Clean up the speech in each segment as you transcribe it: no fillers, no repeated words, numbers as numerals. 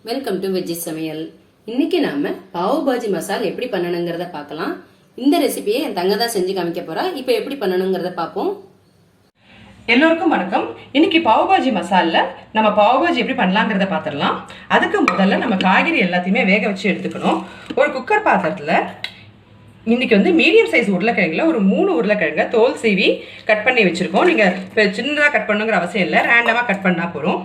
Welcome to veggie சமையல். இன்னைக்கு நாம பாவ் பாஜி மசாலா எப்படி பண்ணணுங்கிறத பார்க்கலாம். இந்த ரெசிபியை என் தங்க தான் செஞ்சு காமிக்க போறா. இப்போ எப்படி பண்ணணுங்கிறத பார்ப்போம். எல்லோருக்கும் வணக்கம். இன்னைக்கு பாவ்பாஜி மசாலில் நம்ம பாவ்பாஜி எப்படி பண்ணலாங்கிறத பார்த்துடலாம். அதுக்கு முதல்ல நம்ம காய்கறி எல்லாத்தையுமே வேக வச்சு எடுத்துக்கணும். ஒரு குக்கர் பாத்திரத்தில் இன்னைக்கு வந்து மீடியம் சைஸ் உருளைக்கிழங்குல ஒரு 3 உருளைக்கிழங்க தோல் சீவி கட் பண்ணி வச்சுருக்கோம். நீங்கள் இப்போ சின்னதாக கட் பண்ணுங்கிற அவசியம் இல்லை, ரேண்டமாக கட் பண்ணால் போகிறோம்.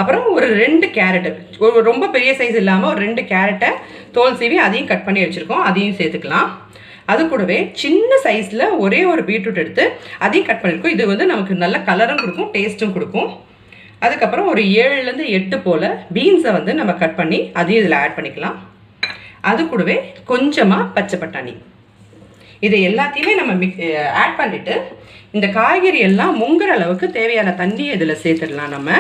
அப்புறம் ஒரு 2 கேரட்டு, ஒரு ரொம்ப பெரிய சைஸ் இல்லாமல் ஒரு 2 கேரட்டை தோல் சீவி அதையும் கட் பண்ணி வச்சுருக்கோம், அதையும் சேர்த்துக்கலாம். அது கூடவே சின்ன சைஸில் ஒரே ஒரு பீட்ரூட் எடுத்து அதையும் கட் பண்ணியிருக்கோம். இது வந்து நமக்கு நல்ல கலரும் கொடுக்கும், டேஸ்ட்டும் கொடுக்கும். அதுக்கப்புறம் ஒரு 7லேருந்து 8 போல் பீன்ஸை வந்து நம்ம கட் பண்ணி அதையும் இதில் ஆட் பண்ணிக்கலாம். அது கூடவே கொஞ்சமாக பச்சை பட்டாணி, இதை எல்லாத்தையுமே நம்ம ஆட் பண்ணிவிட்டு இந்த காய்கறி எல்லாம் முங்குற அளவுக்கு தேவையான தண்ணியை இதில் சேர்த்துடலாம். நம்ம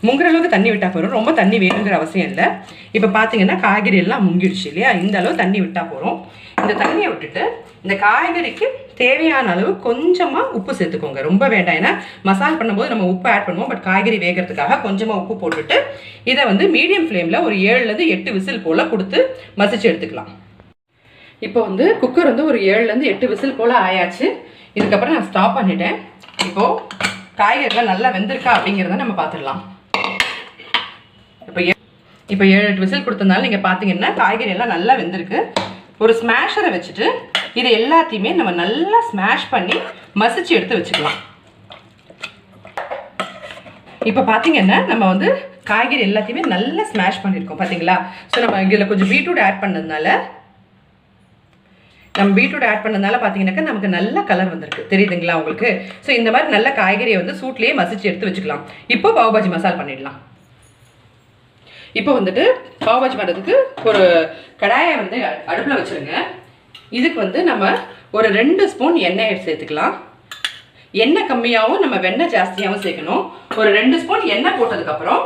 முங்குற அளவுக்கு தண்ணி விட்டால் போகிறோம், ரொம்ப தண்ணி வேணுங்கிற அவசியம் இல்லை. இப்போ பார்த்தீங்கன்னா காய்கறி எல்லாம் முங்கிடுச்சு இல்லையா, இந்த அளவு தண்ணி விட்டால் போகிறோம். இந்த தண்ணியை விட்டுட்டு இந்த காய்கறிக்கு தேவையான அளவு கொஞ்சமாக உப்பு சேர்த்துக்கோங்க, ரொம்ப வேண்டாம். ஏன்னா மசாலா பண்ணும்போது நம்ம உப்பு ஆட் பண்ணுவோம், பட் காய்கறி வேகிறதுக்காக கொஞ்சமாக உப்பு போட்டுட்டு இதை வந்து மீடியம் ஃப்ளேமில் ஒரு 7லேருந்து 8 விசில் போல் கொடுத்து மசிச்சு எடுத்துக்கலாம். இப்போ வந்து குக்கர் வந்து ஒரு 7லேருந்து 8 விசில் போல் ஆயாச்சு. இதுக்கப்புறம் நான் ஸ்டாப் பண்ணிட்டேன். இப்போது காய்கறிலாம் நல்லா வெந்திருக்கா அப்படிங்கிறத நம்ம பார்த்துடலாம். இப்போ 7-8 விசில் கொடுத்ததுனால நீங்கள் பார்த்தீங்கன்னா காய்கறி எல்லாம் நல்லா வெந்திருக்கு. ஒரு ஸ்மாஷரை வச்சுட்டு இதை எல்லாத்தையுமே நம்ம நல்லா ஸ்மாஷ் பண்ணி மசிச்சு எடுத்து வச்சுக்கலாம். இப்போ பார்த்தீங்கன்னா நம்ம வந்து காய்கறி எல்லாத்தையுமே நல்லா ஸ்மாஷ் பண்ணியிருக்கோம் பார்த்தீங்களா. ஸோ நம்ம இதில் கொஞ்சம் பீட்ரூட் ஆட் பண்ணதுனால பார்த்தீங்கன்னாக்கா நமக்கு நல்ல கலர் வந்திருக்கு, தெரியுதுங்களா உங்களுக்கு. ஸோ இந்த மாதிரி நல்ல காய்கறியை வந்து சூட்லேயே மசிச்சு எடுத்து வச்சுக்கலாம். இப்போ பாவ்பாஜி மசாலா பண்ணிடலாம். இப்போ வந்துட்டு பாவ்பாஜி பண்ணுறதுக்கு ஒரு கடாயை வந்து அடுப்பில் வச்சுருங்க. இதுக்கு வந்து நம்ம ஒரு 2 ஸ்பூன் எண்ணெய் சேர்த்துக்கலாம். எண்ணெய் கம்மியாகவும் நம்ம வெண்ணெய் ஜாஸ்தியாகவும் சேர்க்கணும். ஒரு 2 ஸ்பூன் எண்ணெய் போட்டதுக்கப்புறம்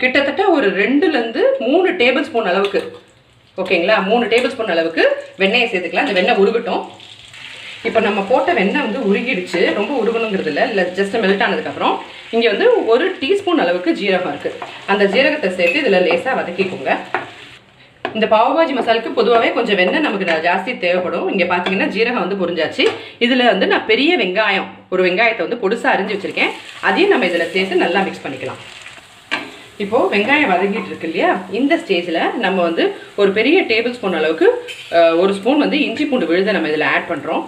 கிட்டத்தட்ட ஒரு 2லேருந்து 3 டேபிள் ஸ்பூன் அளவுக்கு, ஓகேங்களா, 3 டேபிள் ஸ்பூன் அளவுக்கு வெண்ணெயை சேர்த்துக்கலாம். இந்த வெண்ணெய் உருகட்டும். இப்போ நம்ம போட்ட வெண்ணெய் வந்து உருகிடுச்சு, ரொம்ப உருகணுங்கிறது இல்லை, ஜஸ்ட் மெல்ட் ஆனதுக்கப்புறம் இங்கே வந்து 1 டீஸ்பூன் அளவுக்கு ஜீரகம் இருக்குது. அந்த ஜீரகத்தை சேர்த்து இதில் லேசாக வதக்கிக்கோங்க. இந்த பாவ்பாஜி மசாலுக்கு பொதுவாகவே கொஞ்சம் வெண்ணெய் நமக்கு ஜாஸ்தி தேவைப்படும். இங்கே பார்த்தீங்கன்னா ஜீரகம் வந்து பொரிஞ்சாச்சு. இதில் வந்து நான் பெரிய வெங்காயம், ஒரு வெங்காயத்தை வந்து பொடிசாக அரிஞ்சு வச்சுருக்கேன், அதையும் நம்ம இதில் சேர்த்து நல்லா மிக்ஸ் பண்ணிக்கலாம். இப்போது வெங்காயம் வதங்கிட்டு இருக்கு இல்லையா, இந்த ஸ்டேஜில் நம்ம வந்து ஒரு பெரிய டேபிள் ஸ்பூன் அளவுக்கு 1 ஸ்பூன் வந்து இஞ்சி பூண்டு விழுதை நம்ம இதில் ஆட் பண்ணுறோம்.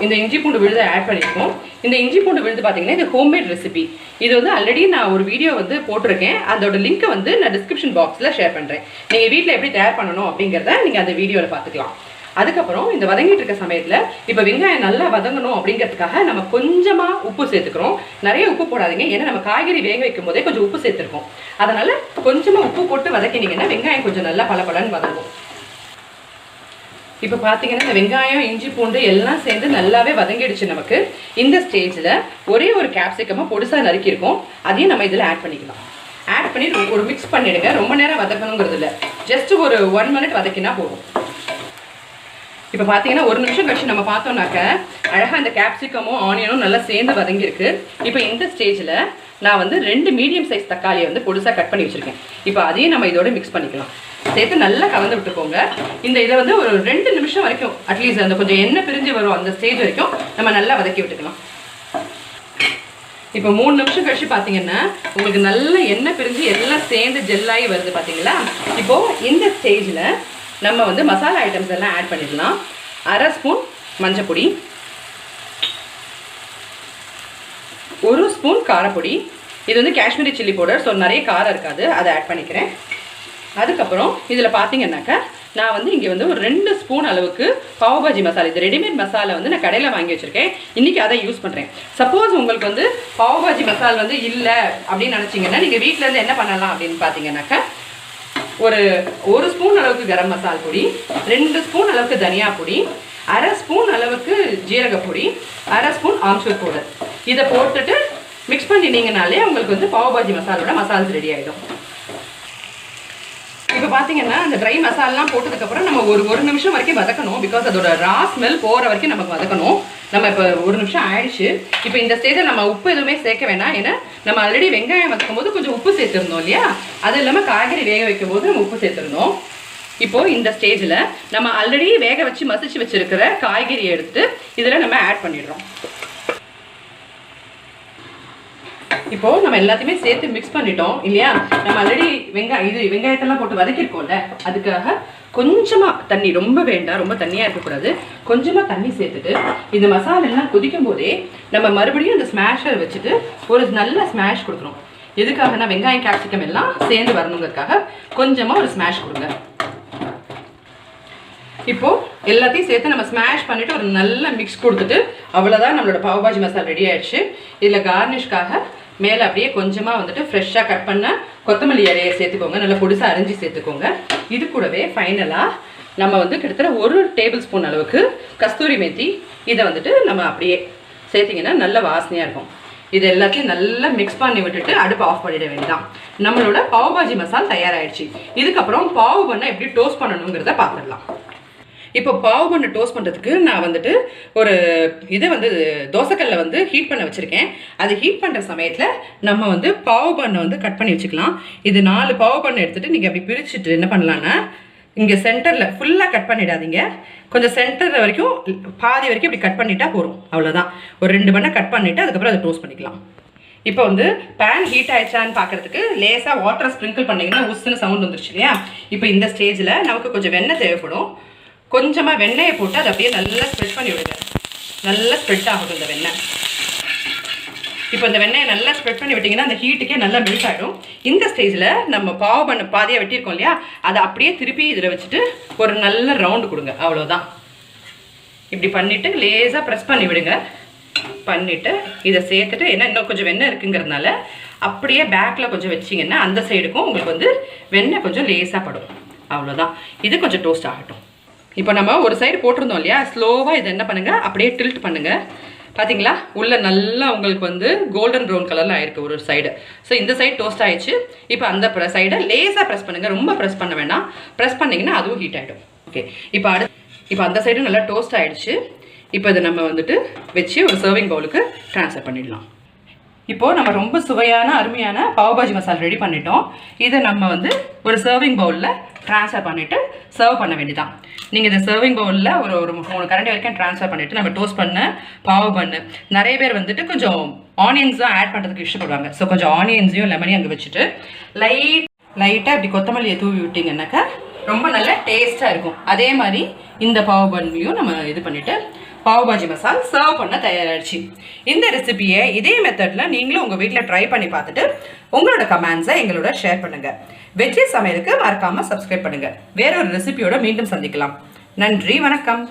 இந்த இஞ்சி பூண்டு விழுதை ஆட் பண்ணியிருக்கோம். இந்த இஞ்சி பூண்டு விழுது பார்த்தீங்கன்னா இது ஹோம்மேட் ரெசிபி. இது வந்து ஆல்ரெடி நான் ஒரு வீடியோ வந்து போட்டிருக்கேன், அதோட லிங்க்கை வந்து நான் டிஸ்கிரிப்ஷன் பாக்ஸில் ஷேர் பண்ணுறேன். நீங்கள் வீட்டில் எப்படி தயார் பண்ணணும் அப்படிங்கிறத நீங்கள் அந்த வீடியோவில் பார்த்துக்கலாம். அதுக்கப்புறம் இந்த வதங்கிட்டு இருக்க சமயத்தில் இப்போ வெங்காயம் நல்லா வதங்கணும் அப்படிங்கிறதுக்காக நம்ம கொஞ்சமாக உப்பு சேர்த்துக்கிறோம். நிறைய உப்பு போடாதீங்க, ஏன்னா நம்ம காய்கறி வேக வைக்கும் போதே கொஞ்சம் உப்பு சேர்த்துருக்கோம். அதனால் கொஞ்சமாக உப்பு போட்டு வதக்கினீங்கன்னா வெங்காயம் கொஞ்சம் நல்லா பலபலன்னு வதங்கும். இப்போ பார்த்தீங்கன்னா இந்த வெங்காயம் இஞ்சி பூண்டு எல்லாம் சேர்ந்து நல்லாவே வதங்கிடுச்சு நமக்கு. இந்த ஸ்டேஜில் ஒரே ஒரு கேப்சிகமாக பொடிசாக நறுக்கியிருக்கோம், அதையும் நம்ம இதில் ஆட் பண்ணிக்கலாம். ஆட் பண்ணி ஒரு மிக்ஸ் பண்ணிவிடுங்க. ரொம்ப நேரம் வதக்கணுங்கிறது இல்லை, ஜஸ்ட் ஒரு 1 மினிட் வதக்கினா போதும். இப்போ பார்த்தீங்கன்னா 1 நிமிஷம் கழிச்சு நம்ம பார்த்தோம்னாக்க அழகாக இந்த கேப்சிகமும் ஆனியனும் நல்லா சேர்ந்து வதங்கியிருக்கு. இப்போ இந்த ஸ்டேஜில் நான் வந்து 2 மீடியம் சைஸ் தக்காளியை வந்து பொடிசாக கட் பண்ணி வச்சுருக்கேன். இப்போ அதையும் நம்ம இதோட மிக்ஸ் பண்ணிக்கலாம். சேர்த்து நல்லா கலந்து விட்டுக்கோங்க. இந்த இதை வந்து ஒரு 2 நிமிஷம் வரைக்கும், அட்லீஸ்ட் அந்த கொஞ்சம் எண்ணெய் பிரிஞ்சு வரும் அந்த ஸ்டேஜ் வரைக்கும் நம்ம நல்லா வதக்கி விட்டுக்கலாம். இப்போ 3 நிமிஷம் கழிச்சு பார்த்தீங்கன்னா உங்களுக்கு நல்ல எண்ணெய் பிரிஞ்சு எல்லாம் சேர்ந்து ஜெல்லாகி வருது பார்த்தீங்களா. இப்போது இந்த ஸ்டேஜில் நம்ம வந்து மசாலா ஐட்டம்ஸ் எல்லாம் ஆட் பண்ணிடலாம். 1/2 ஸ்பூன் மஞ்சப்பொடி, 1 ஸ்பூன் காரப்பொடி. இது வந்து காஷ்மீரி சில்லி பவுடர், ஸோ நிறைய காரம் இருக்காது, அதை ஆட் பண்ணிக்கிறேன். அதுக்கப்புறம் இதில் பார்த்தீங்கன்னாக்கா நான் வந்து இங்கே வந்து ஒரு 2 ஸ்பூன் அளவுக்கு பாவ்பாஜி மசாலா, இது ரெடிமேட் மசாலா வந்து நான் கடையில் வாங்கி வச்சுருக்கேன், இன்றைக்கி அதை யூஸ் பண்ணுறேன். சப்போஸ் உங்களுக்கு வந்து பாவ்பாஜி மசாலா வந்து இல்லை அப்படின்னு நினச்சிங்கன்னா நீங்கள் வீட்டிலேருந்து என்ன பண்ணலாம் அப்படின்னு பார்த்தீங்கன்னாக்கா ஒரு ஸ்பூன் அளவுக்கு கரம் மசாலா பொடி, 2 ஸ்பூன் அளவுக்கு தனியா பொடி, 1/2 ஸ்பூன் அளவுக்கு ஜீரகப்பொடி, 1/2 ஸ்பூன் ஆம்ச்சூர் பவுடர், இதை போட்டுட்டு மிக்ஸ் பண்ணினீங்கனாலே உங்களுக்கு வந்து பாவ்பாஜி மசாலோட மசாலாஸ் ரெடி ஆகிடும். இப்போ பார்த்தீங்கன்னா அந்த ட்ரை மசாலாம் போட்டதுக்கப்புறம் நம்ம ஒரு நிமிஷம் வரைக்கும் வதக்கணும். பிகாஸ் அதோட ரா ஸ்மெல் போகிற வரைக்கும் நமக்கு வதக்கணும். நம்ம இப்போ 1 நிமிஷம் ஆயிடுச்சு. இப்போ இந்த ஸ்டேஜில் நம்ம உப்பு எதுவுமே சேர்க்க வேணாம். ஏன்னா நம்ம ஆல்ரெடி வெங்காயம் வதக்கும் போது கொஞ்சம் உப்பு சேர்த்துருந்தோம் இல்லையா, அது இல்லாமல் காய்கறி வேக வைக்கும் போது நம்ம உப்பு சேர்த்துருந்தோம். இப்போ இந்த ஸ்டேஜில் நம்ம ஆல்ரெடி வேக வச்சு மசிச்சு வச்சிருக்கிற காய்கறியை எடுத்து இதில் நம்ம ஆட் பண்ணிடுறோம். இப்போ நம்ம எல்லாத்தையுமே சேர்த்து மிக்ஸ் பண்ணிட்டோம் இல்லையா. நம்ம ஆல்ரெடி வெங்காயத்தெல்லாம் போட்டு வதக்கிருக்கோம்ல, அதுக்காக கொஞ்சமாக தண்ணி, ரொம்ப வேண்டாம், ரொம்ப தண்ணியாக இருக்கக்கூடாது, கொஞ்சமாக தண்ணி சேர்த்துட்டு இந்த மசாலா எல்லாம் கொதிக்கும் போதே நம்ம மறுபடியும் அந்த ஸ்மாஷர் வச்சுட்டு ஒரு நல்ல ஸ்மாஷ் கொடுக்கணும். எதுக்காகனா வெங்காயம் கேப்சிகம் எல்லாம் சேர்ந்து வரணுங்கிறதுக்காக கொஞ்சமாக ஒரு ஸ்மாஷ் கொடுங்க. இப்போ எல்லாத்தையும் சேர்த்து நம்ம ஸ்மாஷ் பண்ணிட்டு ஒரு நல்ல மிக்ஸ் கொடுத்துட்டு அவ்வளோதான், நம்மளோட பாவ் பாஜி மசாலா ரெடி ஆயிடுச்சு. இதில் கார்னிஷ்காக மேலே அப்படியே கொஞ்சமாக வந்துட்டு ஃப்ரெஷ்ஷாக கட் பண்ண கொத்தமல்லி இலையை சேர்த்துக்கோங்க, நல்லா பொடிசாக அரிஞ்சு சேர்த்துக்கோங்க. இது கூடவே ஃபைனலாக நம்ம வந்து கிட்டத்தட்ட 1 டேபிள் ஸ்பூன் அளவுக்கு கஸ்தூரி மேத்தி, இதை வந்துட்டு நம்ம அப்படியே சேர்த்திங்கன்னா நல்ல வாசனையாக இருக்கும். இது எல்லாத்தையும் நல்லா மிக்ஸ் பண்ணி விட்டுட்டு அடுப்பு ஆஃப் பண்ணிட வேண்டியதான். நம்மளோட பாவ் பாஜி மசாலா தயாராகிடுச்சு. இதுக்கப்புறம் பாவ் பண்ண எப்படி டோஸ்ட் பண்ணணுங்கிறத பார்த்துடலாம். இப்போ பாவ் பண்ண டோஸ்ட் பண்ணுறதுக்கு நான் வந்துட்டு ஒரு இதை வந்து தோசைக்கல்ல வந்து ஹீட் பண்ண வச்சுருக்கேன். அது ஹீட் பண்ணுற சமயத்தில் நம்ம வந்து பாவ் பண்ணை வந்து கட் பண்ணி வச்சுக்கலாம். இது 4 பாவ் பண்ணை எடுத்துகிட்டு நீங்கள் அப்படி பிரிச்சுட்டு என்ன பண்ணலான்னா, இங்கே சென்டரில் ஃபுல்லாக கட் பண்ணிடாதீங்க, கொஞ்சம் சென்டர் வரைக்கும் பாதி வரைக்கும் இப்படி கட் பண்ணிட்டா போதும். அவ்வளோதான், ஒரு 2 பண்ணை கட் பண்ணிவிட்டு அதுக்கப்புறம் அதை டோஸ்ட் பண்ணிக்கலாம். இப்போ வந்து பேன் ஹீட் ஆயிடுச்சான்னு பார்க்குறதுக்கு லேசாக வாட்டரை ஸ்ப்ரிங்கிள் பண்ணிங்கன்னா உஸ்ன்னு சவுண்ட் வந்துருச்சு இல்லையா. இப்போ இந்த ஸ்டேஜில் நமக்கு கொஞ்சம் வெண்ணெய் தேவைப்படும். கொஞ்சமாக வெண்ணெயை போட்டு அதை அப்படியே நல்லா ஸ்ப்ரெட் பண்ணி விடுங்க. நல்லா ஸ்ப்ரெட் ஆகட்டும் இந்த வெண்ணெய். இப்போ இந்த வெண்ணெயை நல்லா ஸ்ப்ரெட் பண்ணி விட்டிங்கன்னா அந்த ஹீட்டுக்கே நல்லா மெல்ட் ஆகிடும். இந்த ஸ்டேஜில் நம்ம பாவ் பண்ண பாதியாக வெட்டியிருக்கோம் இல்லையா, அதை அப்படியே திருப்பி இதில் வச்சுட்டு ஒரு நல்ல ரவுண்டு கொடுங்க. அவ்வளோதான். இப்படி பண்ணிவிட்டு லேசாக ப்ரெஸ் பண்ணி விடுங்க. பண்ணிவிட்டு இதை சேர்த்துட்டு, ஏன்னா இன்னும் கொஞ்சம் வெண்ணெய் இருக்குங்கிறதுனால அப்படியே பேக்கில் கொஞ்சம் வச்சிங்கன்னா அந்த சைடுக்கும் உங்களுக்கு வந்து வெண்ணெய் கொஞ்சம் லேசாக படும். அவ்வளோதான். இது கொஞ்சம் டோஸ்ட் ஆகட்டும். இப்போ நம்ம ஒரு சைடு போட்டிருந்தோம் இல்லையா, ஸ்லோவாக இதை என்ன பண்ணுங்கள், அப்படியே டில்ட் பண்ணுங்கள். பார்த்தீங்களா, உள்ளே நல்லா உங்களுக்கு வந்து கோல்டன் ப்ரௌன் கலரில் ஆயிருக்கு ஒரு சைடு. ஸோ இந்த சைடு டோஸ்ட் ஆயிடுச்சு. இப்போ அந்த சைடை லேசாக ப்ரெஸ் பண்ணுங்கள், ரொம்ப ப்ரெஸ் பண்ண வேணாம். ப்ரெஸ் பண்ணிங்கன்னா அதுவும் ஹீட் ஆகிடும். ஓகே, இப்போ அந்த சைடும் நல்லா டோஸ்ட் ஆகிடுச்சு. இப்போ இதை நம்ம வந்துட்டு வச்சு ஒரு சர்விங் பவுலுக்கு ட்ரான்ஸ்ஃபர் பண்ணிடலாம். இப்போது நம்ம ரொம்ப சுவையான அருமையான பாவ் பாஜி மசாலா ரெடி பண்ணிட்டோம். இதை நம்ம வந்து ஒரு சர்விங் பவுலில் ட்ரான்ஸ்ஃபர் பண்ணிவிட்டு சர்வ் பண்ண வேண்டியதான். நீங்கள் இந்த சர்விங் பவுலில் ஒரு 3 கரண்டி வரைக்கும் ட்ரான்ஸ்ஃபர் பண்ணிவிட்டு நம்ம டோஸ்ட் பண்ண பாவ் பண்ணு, நிறைய பேர் வந்துட்டு கொஞ்சம் ஆனியன்ஸ் தான் ஆட் பண்ணுறதுக்கு இஷ்டப்படுவாங்க. ஸோ கொஞ்சம் ஆனியன்ஸையும் லெமனையும் அங்கே வச்சுட்டு லைட்டாக இப்படி கொத்தமல்லியை தூவி விட்டிங்கன்னாக்கா ரொம்ப நல்லா டேஸ்ட்டாக இருக்கும். அதே மாதிரி இந்த பாவ் பண்ணையும் நம்ம இது பண்ணிவிட்டு பாவ் பாஜி மசாலா சர்வ் பண்ண தயாராகிடுச்சு. இந்த ரெசிபியை இதே மெத்தடில் நீங்களும் உங்கள் வீட்டில் ட்ரை பண்ணி பார்த்துட்டு உங்களோட கமெண்ட்ஸை எங்களோட ஷேர் பண்ணுங்கள். வெஜ்ஜி சமையலுக்கு மறக்காமல் சப்ஸ்கிரைப் பண்ணுங்கள். வேற ஒரு ரெசிபியோட மீண்டும் சந்திக்கலாம். நன்றி, வணக்கம்.